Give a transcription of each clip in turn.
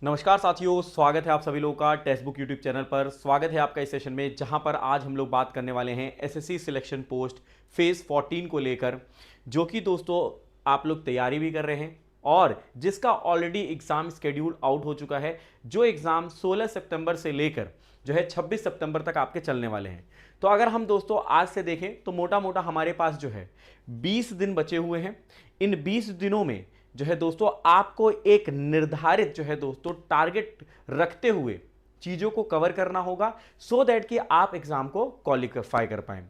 नमस्कार साथियों, स्वागत है आप सभी लोगों का टेक्स्ट बुक यूट्यूब चैनल पर। स्वागत है आपका इस सेशन में जहां पर आज हम लोग बात करने वाले हैं एसएससी सिलेक्शन पोस्ट फेज 14 को लेकर, जो कि दोस्तों आप लोग तैयारी भी कर रहे हैं और जिसका ऑलरेडी एग्जाम स्केड्यूल आउट हो चुका है। जो एग्जाम 16 सितंबर से लेकर जो है 26 सितंबर तक आपके चलने वाले हैं। तो अगर हम दोस्तों आज से देखें तो मोटा मोटा हमारे पास जो है 20 दिन बचे हुए हैं। इन 20 दिनों में जो है दोस्तों आपको एक निर्धारित जो है दोस्तों टारगेट रखते हुए चीजों को कवर करना होगा, सो दैट कि आप एग्जाम को क्वालिफाई कर पाए।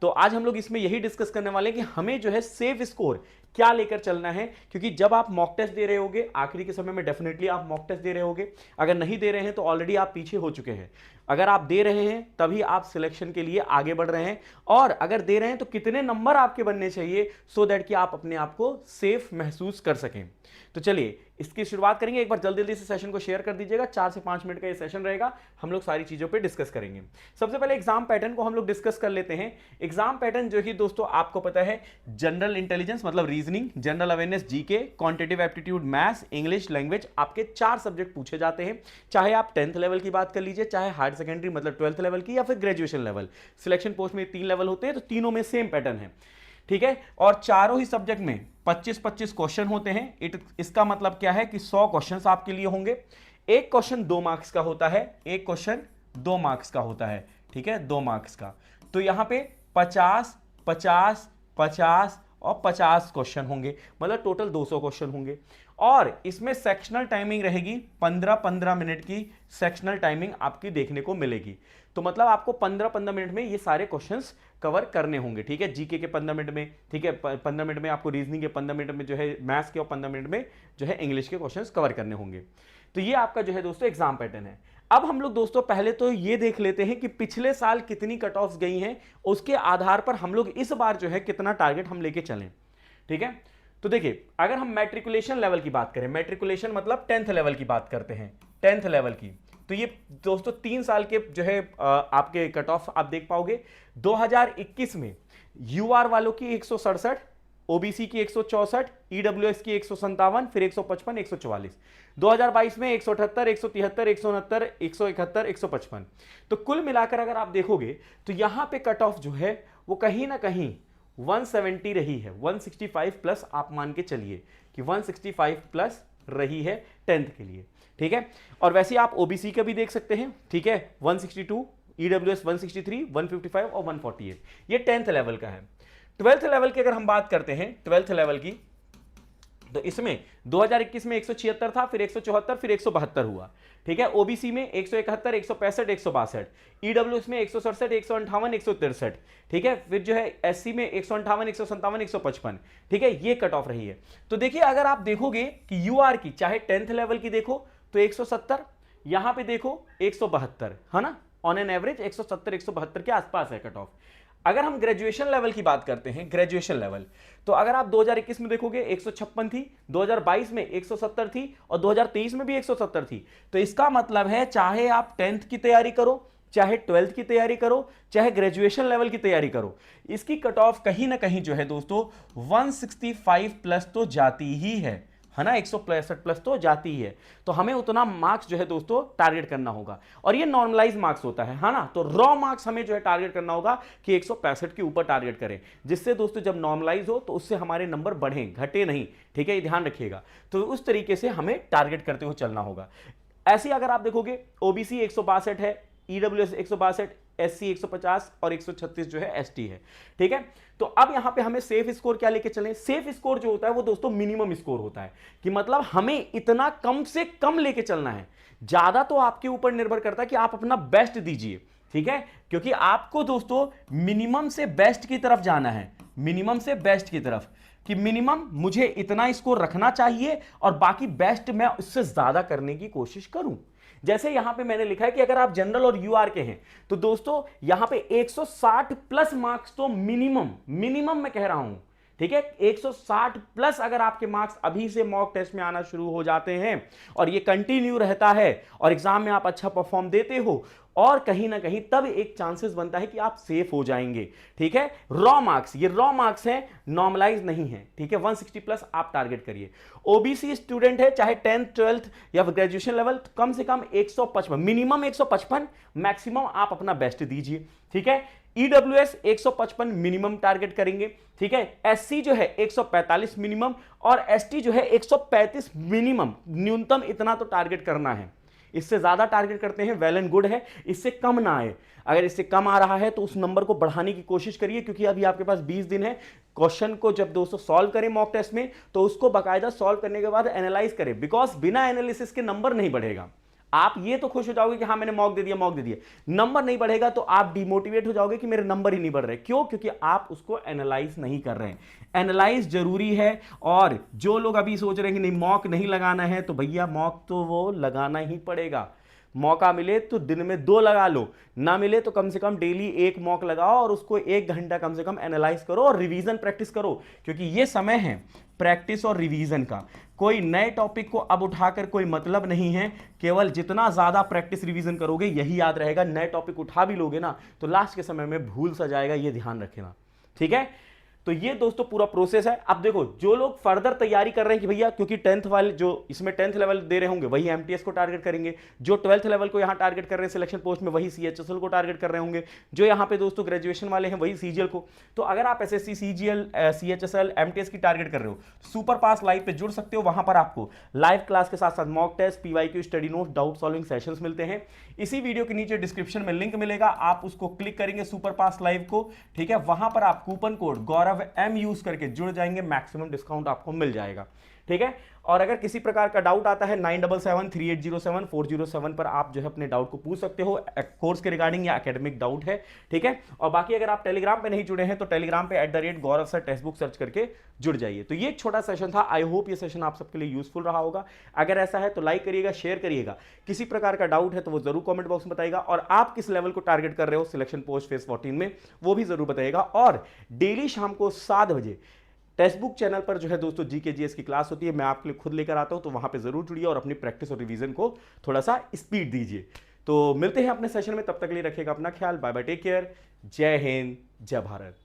तो आज हम लोग इसमें यही डिस्कस करने वाले हैं कि हमें जो है सेफ स्कोर क्या लेकर चलना है, क्योंकि जब आप मॉक टेस्ट दे रहे होगे आखिरी के समय में डेफिनेटली आप मॉक टेस्ट दे रहे होगे। अगर नहीं दे रहे हैं तो ऑलरेडी आप पीछे हो चुके हैं। अगर आप दे रहे हैं तभी आप सिलेक्शन के लिए आगे बढ़ रहे हैं, और अगर दे रहे हैं तो कितने नंबर आपके बनने चाहिए सो दैट कि आप अपने आप को सेफ महसूस कर सकें। तो चलिए इसकी शुरुआत करेंगे। एक बार जल्दी जल्दी से सेशन को शेयर कर दीजिएगा। 4 से 5 मिनट का ये सेशन रहेगा, हम लोग सारी चीजों पे डिस्कस करेंगे। सबसे पहले एग्जाम पैटर्न को हम लोग डिस्कस कर लेते हैं। एग्जाम पैटर्न जो कि दोस्तों आपको पता है, जनरल इंटेलिजेंस मतलब reasoning, general awareness GK, quantitative aptitude maths, English language, आपके 4 सब्जेक्ट पूछे जाते हैं। चाहे आप 10th लेवल की बात कर लीजिए, चाहे हायर सेकेंडरी मतलब 12th लेवल की, या फिर ग्रेजुएशन लेवल। सिलेक्शन पोस्ट में 3 लेवल होते हैं, तो तीनों में सेम पैटर्न है, ठीक है। और चारों ही सब्जेक्ट में 25-25 क्वेश्चन होते हैं। इसका मतलब क्या है कि 100 क्वेश्चंस आपके लिए होंगे। एक क्वेश्चन 2 मार्क्स का होता है, एक क्वेश्चन 2 मार्क्स का होता है, ठीक है, 2 मार्क्स का। तो यहां पे 50, 50, 50 और 50 क्वेश्चन होंगे, मतलब टोटल 200 क्वेश्चन होंगे। और इसमें सेक्शनल टाइमिंग रहेगी 15-15 मिनट की सेक्शनल टाइमिंग आपकी देखने को मिलेगी। तो मतलब आपको 15-15 मिनट में ये सारे क्वेश्चंस कवर करने होंगे, ठीक है। जीके के 15 मिनट में, ठीक है, 15 मिनट में आपको रीजनिंग के 15 मिनट में जो है मैथ्स के, और 15 मिनट में जो है इंग्लिश के क्वेश्चंस कवर करने होंगे। तो ये आपका जो है दोस्तों एग्जाम पैटर्न है। अब हम लोग दोस्तों पहले तो ये देख लेते हैं कि पिछले साल कितनी कट ऑफ गई हैं, उसके आधार पर हम लोग इस बार जो है कितना टारगेट हम लेके चलें, ठीक है। तो देखिए, अगर हम मैट्रिकुलेशन लेवल की बात करें, मैट्रिकुलेशन मतलब 10th लेवल की बात करते हैं, 10th लेवल की, तो ये दोस्तों 3 साल के जो है आपके कट ऑफ आप देख पाओगे। 2021 में यूआर वालों की 167, ओबीसी की 164, ईडब्ल्यूएस की 157, फिर 155, 144। 2022 में 178, 173, 169, 171, 155। तो कुल मिलाकर अगर आप देखोगे तो यहां पे कट ऑफ जो है वो कहीं ना कहीं 170 रही है। 165 प्लस आप मान के चलिए कि 165 प्लस रही है 10th के लिए, ठीक है। और वैसे आप ओबीसी का भी देख सकते हैं, ठीक है, 162, ईडब्ल्यूएस 163, 155 और 148, ये 10th लेवल का है। 12th लेवल की अगर हम बात करते हैं, 12th लेवल की, तो इसमें 2021 में 176 था, फिर 174, फिर 172 हुआ, ठीक है। ओबीसी में 171, 165, 162, ईडब्ल्यूएस में 167, 158, 163, ठीक है। फिर जो है एससी में 158, 157, 155, ठीक है, ये कट ऑफ रही है। तो देखिए अगर आप देखोगे कि यूआर की चाहे 10th लेवल की देखो तो 170, यहां पे देखो 172, है ना, ऑन एन एवरेज 170, 172 के आसपास है कट ऑफ। अगर हम ग्रेजुएशन लेवल की बात करते हैं, ग्रेजुएशन लेवल, तो अगर आप 2021 में देखोगे 156 थी, 2022 में 170 थी, और 2023 में भी 170 थी। तो इसका मतलब है चाहे आप 10th की तैयारी करो, चाहे 12th की तैयारी करो, चाहे ग्रेजुएशन लेवल की तैयारी करो, इसकी कट ऑफ कहीं ना कहीं जो है दोस्तों 165 प्लस तो जाती ही है ना, 165 प्लस तो जाती ही है। तो हमें उतना मार्क्स जो है दोस्तों टारगेट करना होगा, और ये नॉर्मलाइज मार्क्स होता है ना। तो रॉ मार्क्स हमें जो है टारगेट करना होगा कि 165 के ऊपर टारगेट करें, जिससे दोस्तों जब नॉर्मलाइज हो तो उससे हमारे नंबर बढ़ें, घटे नहीं, ठीक है, ये ध्यान रखिएगा। तो उस तरीके से हमें टारगेट करते हुए चलना होगा। ऐसे अगर आप देखोगे ओबीसी 162 है, ईडब्ल्यूएस 162, एससी 150 और 136 जो है एसटी है, ठीक है। तो अब यहां पे हमें सेफ स्कोर क्या लेके चलें। सेफ स्कोर जो होता है वो दोस्तों मिनिमम स्कोर होता है, कि मतलब हमें इतना कम से कम लेके चलना है। ज्यादा तो आपके ऊपर निर्भर करता है कि आप अपना बेस्ट दीजिए, ठीक है, क्योंकि आपको दोस्तों मिनिमम से बेस्ट की तरफ जाना है, मिनिमम से बेस्ट की तरफ, कि मिनिमम मुझे इतना स्कोर रखना चाहिए और बाकी बेस्ट मैं उससे ज्यादा करने की कोशिश करूं। जैसे यहां पे मैंने लिखा है कि अगर आप जनरल और यूआर के हैं तो दोस्तों यहां पे 160 प्लस मार्क्स तो मिनिमम, मिनिमम मैं कह रहा हूं, ठीक है, 160 प्लस अगर आपके मार्क्स अभी से मॉक टेस्ट में आना शुरू हो जाते हैं और ये कंटिन्यू रहता है और एग्जाम में आप अच्छा परफॉर्म देते हो और कहीं ना कहीं तब एक चांसेस बनता है कि आप सेफ हो जाएंगे। ठीक है, रॉ मार्क्स, ये रॉ मार्क्स हैं, नॉर्मलाइज नहीं है। ठीक है, 160 प्लस आप टारगेट करिए। ओबीसी स्टूडेंट है, चाहे 10th 12th या ग्रेजुएशन लेवल, तो कम से कम 155, मिनिमम 155, मैक्सिमम आप अपना बेस्ट दीजिए। ठीक है, ईडब्ल्यूएस 155 मिनिमम टारगेट करेंगे। ठीक है, एससी जो है 145 मिनिमम और एसटी जो है 135 मिनिमम, न्यूनतम इतना तो टारगेट करना है। इससे ज्यादा टारगेट करते हैं वेल एंड गुड है, इससे कम ना आए। अगर इससे कम आ रहा है तो उस नंबर को बढ़ाने की कोशिश करिए, क्योंकि अभी आपके पास 20 दिन है। क्वेश्चन को जब दोस्तों सॉल्व करें मॉक टेस्ट में तो उसको बाकायदा सॉल्व करने के बाद एनालाइज करें, बिकॉज बिना एनालिसिस के नंबर नहीं बढ़ेगा। आप ये तो खुश हो जाओगे कि हाँ मैंने मॉक दे दिया, मॉक दे दिया, नंबर नहीं बढ़ेगा तो आप डिमोटिवेट हो जाओगे कि मेरे नंबर ही नहीं बढ़ रहे। क्यों? क्योंकि आप उसको एनालाइज नहीं कर रहे हैं। एनालाइज जरूरी है। और जो लोग अभी सोच रहे हैं कि नहीं मॉक नहीं लगाना है, तो भैया मॉक तो वो लगाना ही पड़ेगा। मौका मिले तो दिन में 2 लगा लो, ना मिले तो कम से कम डेली 1 मॉक लगाओ और उसको 1 घंटा कम से कम एनालाइज करो और रिवीजन प्रैक्टिस करो, क्योंकि ये समय है प्रैक्टिस और रिवीजन का। कोई नए टॉपिक को अब उठाकर कोई मतलब नहीं है, केवल जितना ज्यादा प्रैक्टिस रिवीजन करोगे यही याद रहेगा। नए टॉपिक उठा भी लोगे ना तो लास्ट के समय में भूल सा जाएगा, ये ध्यान रखना। ठीक है, तो ये दोस्तों पूरा प्रोसेस है। अब देखो जो लोग फर्दर तैयारी कर रहे हैं कि भैया, क्योंकि 10th वाले जो इसमें 10th लेवल दे रहे होंगे वही एमटीएस को टारगेट करेंगे, जो 12th लेवल को यहां टारगेट कर रहे हैं सिलेक्शन पोस्ट में वही सीएचएसएल को टारगेट कर रहे होंगे, जो यहां पे दोस्तों ग्रेजुएशन वाले हैं वही सीजीएल को। तो अगर आप एसएससी, सीजीएल, सीएचएसएल, एमटीएस की टारगेट कर रहे हो, सुपर पास लाइव पे जुड़ सकते हो। वहां पर आपको लाइव क्लास के साथ साथ mock test, PYQ, study note, doubt solving sessions मिलते हैं। इसी वीडियो के नीचे डिस्क्रिप्शन में लिंक मिलेगा, आप उसको क्लिक करेंगे सुपर पास लाइव को। ठीक है, वहां पर आप कूपन कोड गौरव एम यूज करके जुड़ जाएंगे, मैक्सिमम डिस्काउंट आपको मिल जाएगा। ठीक है, और अगर किसी प्रकार का डाउट आता है 9773807407 पर आप जो है अपने डाउट को पूछ सकते हो, कोर्स के रिगार्डिंग या एकेडमिक डाउट है। ठीक है, और बाकी अगर आप टेलीग्राम पे नहीं जुड़े हैं तो टेलीग्राम पे @गौरव सर टेक्स्ट बुक सर्च करके जुड़ जाइए। तो ये एक छोटा सेशन था, आई होप ये सेशन आप सबके लिए यूजफुल रहा होगा। अगर ऐसा है तो लाइक करिएगा, शेयर करिएगा। किसी प्रकार का डाउट है तो वो जरूर कॉमेंट बॉक्स में बताइएगा, और आप किस लेवल को टारगेट कर रहे हो सिलेक्शन पोस्ट फेज 14 में वो भी जरूर बताइएगा। और डेली शाम को 7 बजे टेक्स्ट बुक चैनल पर जो है दोस्तों जीके जीएस की क्लास होती है, मैं आपके लिए खुद लेकर आता हूं, तो वहां पे जरूर जुड़िए और अपनी प्रैक्टिस और रिवीजन को थोड़ा सा स्पीड दीजिए। तो मिलते हैं अपने सेशन में, तब तक के लिए रखिएगा अपना ख्याल। बाय बाय, टेक केयर, जय हिंद, जय भारत।